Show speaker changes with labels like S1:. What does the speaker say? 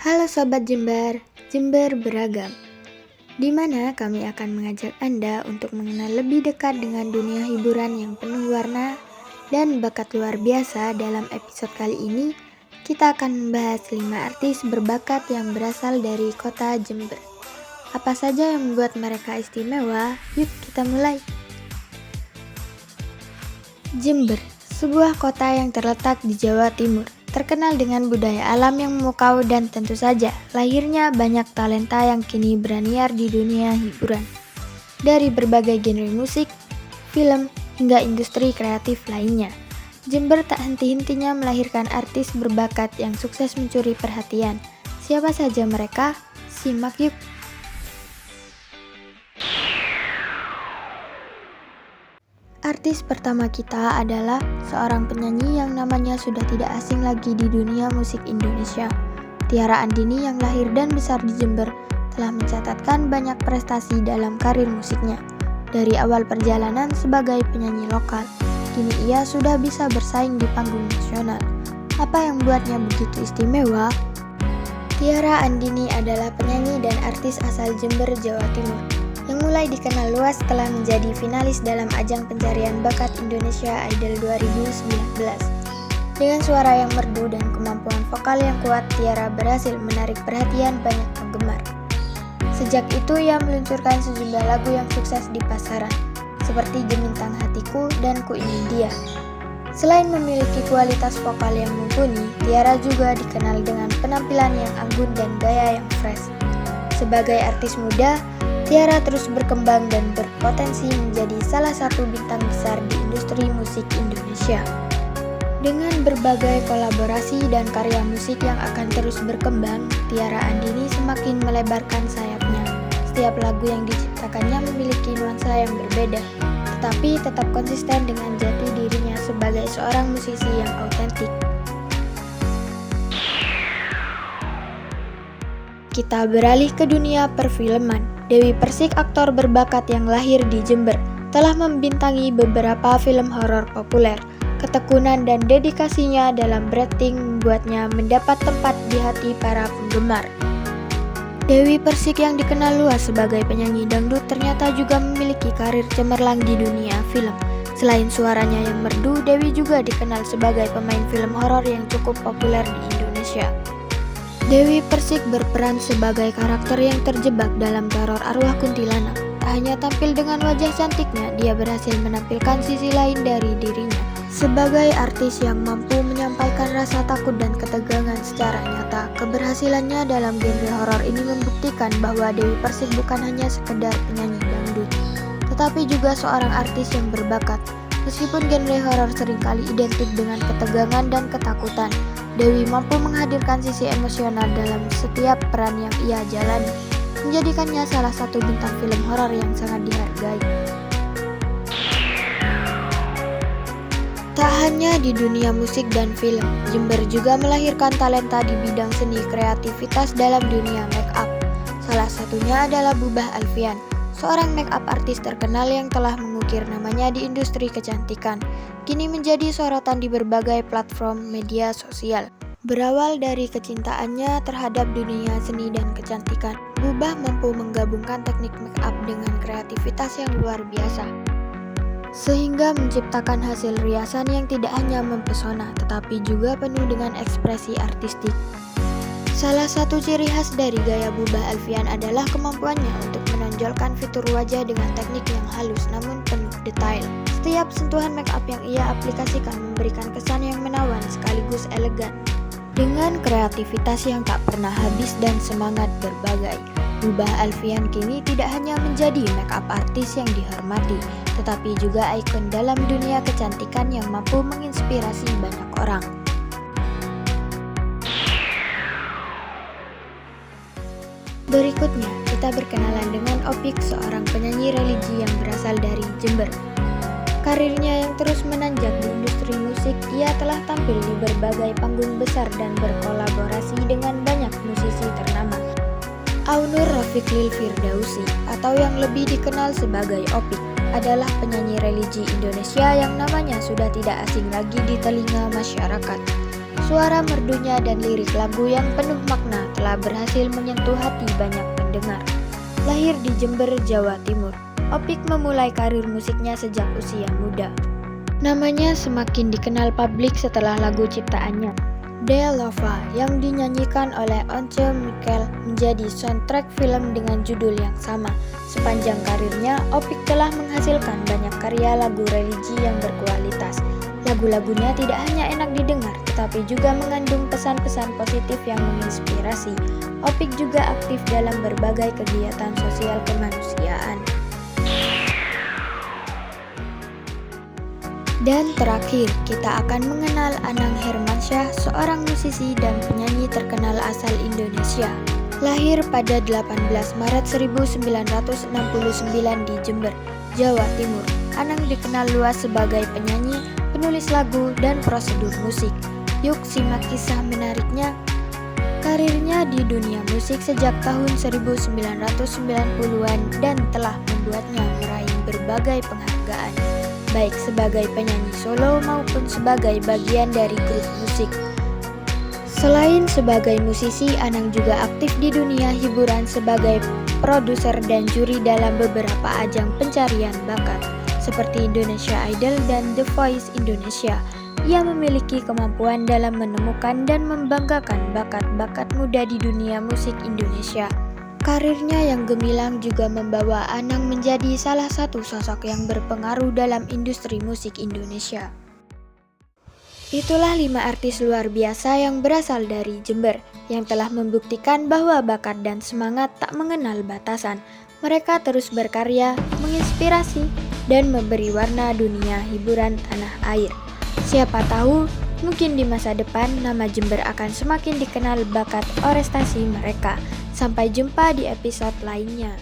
S1: Halo Sobat Jember, Jember beragam, di mana kami akan mengajak Anda untuk mengenal lebih dekat dengan dunia hiburan yang penuh warna dan bakat luar biasa. Dalam episode kali ini, kita akan membahas 5 artis berbakat yang berasal dari kota Jember. Apa saja yang membuat mereka istimewa? Yuk kita mulai. Jember, sebuah kota yang terletak di Jawa Timur, terkenal dengan budaya alam yang memukau dan tentu saja lahirnya banyak talenta yang kini beraniar di dunia hiburan. Dari berbagai genre musik, film, hingga industri kreatif lainnya, Jember tak henti-hentinya melahirkan artis berbakat yang sukses mencuri perhatian. Siapa saja mereka? Simak yuk! Artis pertama kita adalah seorang penyanyi yang namanya sudah tidak asing lagi di dunia musik Indonesia. Tiara Andini yang lahir dan besar di Jember telah mencatatkan banyak prestasi dalam karir musiknya. Dari awal perjalanan sebagai penyanyi lokal, kini ia sudah bisa bersaing di panggung nasional. Apa yang membuatnya begitu istimewa? Tiara Andini adalah penyanyi dan artis asal Jember, Jawa Timur, yang mulai dikenal luas setelah menjadi finalis dalam ajang pencarian bakat Indonesia Idol 2019. Dengan suara yang merdu dan kemampuan vokal yang kuat, Tiara berhasil menarik perhatian banyak penggemar. Sejak itu ia meluncurkan sejumlah lagu yang sukses di pasaran, seperti Gemintang Hatiku dan Ku Ingin Dia. Selain memiliki kualitas vokal yang mumpuni, Tiara juga dikenal dengan penampilan yang anggun dan gaya yang fresh. Sebagai artis muda, Tiara terus berkembang dan berpotensi menjadi salah satu bintang besar di industri musik Indonesia. Dengan berbagai kolaborasi dan karya musik yang akan terus berkembang, Tiara Andini semakin melebarkan sayapnya. Setiap lagu yang diciptakannya memiliki nuansa yang berbeda, tetapi tetap konsisten dengan jati dirinya sebagai seorang musisi yang autentik. Kita beralih ke dunia perfilman. Dewi Persik, aktor berbakat yang lahir di Jember, telah membintangi beberapa film horor populer. Ketekunan dan dedikasinya dalam berakting membuatnya mendapat tempat di hati para penggemar. Dewi Persik yang dikenal luas sebagai penyanyi dangdut ternyata juga memiliki karir cemerlang di dunia film. Selain suaranya yang merdu, Dewi juga dikenal sebagai pemain film horor yang cukup populer di Indonesia. Dewi Persik berperan sebagai karakter yang terjebak dalam teror arwah kuntilanak. Tak hanya tampil dengan wajah cantiknya, dia berhasil menampilkan sisi lain dari dirinya. Sebagai artis yang mampu menyampaikan rasa takut dan ketegangan secara nyata, keberhasilannya dalam genre horor ini membuktikan bahwa Dewi Persik bukan hanya sekedar penyanyi dangdut, tetapi juga seorang artis yang berbakat. Meskipun genre horor seringkali identik dengan ketegangan dan ketakutan, Dewi mampu menghadirkan sisi emosional dalam setiap peran yang ia jalani, menjadikannya salah satu bintang film horor yang sangat dihargai. Tak hanya di dunia musik dan film, Jember juga melahirkan talenta di bidang seni kreativitas dalam dunia make up. Salah satunya adalah Bubah Alfian, seorang make up artis terkenal yang telah mengukir namanya di industri kecantikan, kini menjadi sorotan di berbagai platform media sosial. Berawal dari kecintaannya terhadap dunia seni dan kecantikan, Bubah mampu menggabungkan teknik make up dengan kreativitas yang luar biasa, sehingga menciptakan hasil riasan yang tidak hanya mempesona, tetapi juga penuh dengan ekspresi artistik. Salah satu ciri khas dari gaya Bubah Alfian adalah kemampuannya untuk menonjolkan fitur wajah dengan teknik yang halus namun penuh detail. Setiap sentuhan make up yang ia aplikasikan memberikan kesan yang menawan sekaligus elegan. Dengan kreativitas yang tak pernah habis dan semangat berbagai, Bubah Alfian kini tidak hanya menjadi make up artis yang dihormati, tetapi juga ikon dalam dunia kecantikan yang mampu menginspirasi banyak orang. Berikutnya, kita berkenalan dengan Opik, seorang penyanyi religi yang berasal dari Jember. Karirnya yang terus menanjak di industri musik, ia telah tampil di berbagai panggung besar dan berkolaborasi dengan banyak musisi ternama. Aunur Rafiqlil Firdausi, atau yang lebih dikenal sebagai Opik, adalah penyanyi religi Indonesia yang namanya sudah tidak asing lagi di telinga masyarakat. Suara merdunya dan lirik lagu yang penuh makna telah berhasil menyentuh hati banyak pendengar. Lahir di Jember, Jawa Timur, Opik memulai karir musiknya sejak usia muda. Namanya semakin dikenal publik setelah lagu ciptaannya, De Lova, yang dinyanyikan oleh Once Michael menjadi soundtrack film dengan judul yang sama. Sepanjang karirnya, Opik telah menghasilkan banyak karya lagu religi yang berkualitas. Lagu-lagunya tidak hanya enak didengar, tetapi juga mengandung pesan-pesan positif yang menginspirasi. Opik juga aktif dalam berbagai kegiatan sosial kemanusiaan. Dan terakhir, kita akan mengenal Anang Hermansyah, seorang musisi dan penyanyi terkenal asal Indonesia. Lahir pada 18 Maret 1969 di Jember, Jawa Timur. Anang dikenal luas sebagai penyanyi, penulis lagu, dan prosedur musik. Yuk simak kisah menariknya. Karirnya di dunia musik sejak tahun 1990-an dan telah membuatnya meraih berbagai penghargaan, baik sebagai penyanyi solo maupun sebagai bagian dari grup musik. Selain sebagai musisi, Anang juga aktif di dunia hiburan sebagai produser dan juri dalam beberapa ajang pencarian bakat, seperti Indonesia Idol dan The Voice Indonesia. Ia memiliki kemampuan dalam menemukan dan membanggakan bakat-bakat muda di dunia musik Indonesia. Karirnya yang gemilang juga membawa Anang menjadi salah satu sosok yang berpengaruh dalam industri musik Indonesia. Itulah 5 artis luar biasa yang berasal dari Jember, yang telah membuktikan bahwa bakat dan semangat tak mengenal batasan. Mereka terus berkarya, menginspirasi, dan memberi warna dunia hiburan tanah air. Siapa tahu, mungkin di masa depan nama Jember akan semakin dikenal bakat orestasi mereka. Sampai jumpa di episode lainnya.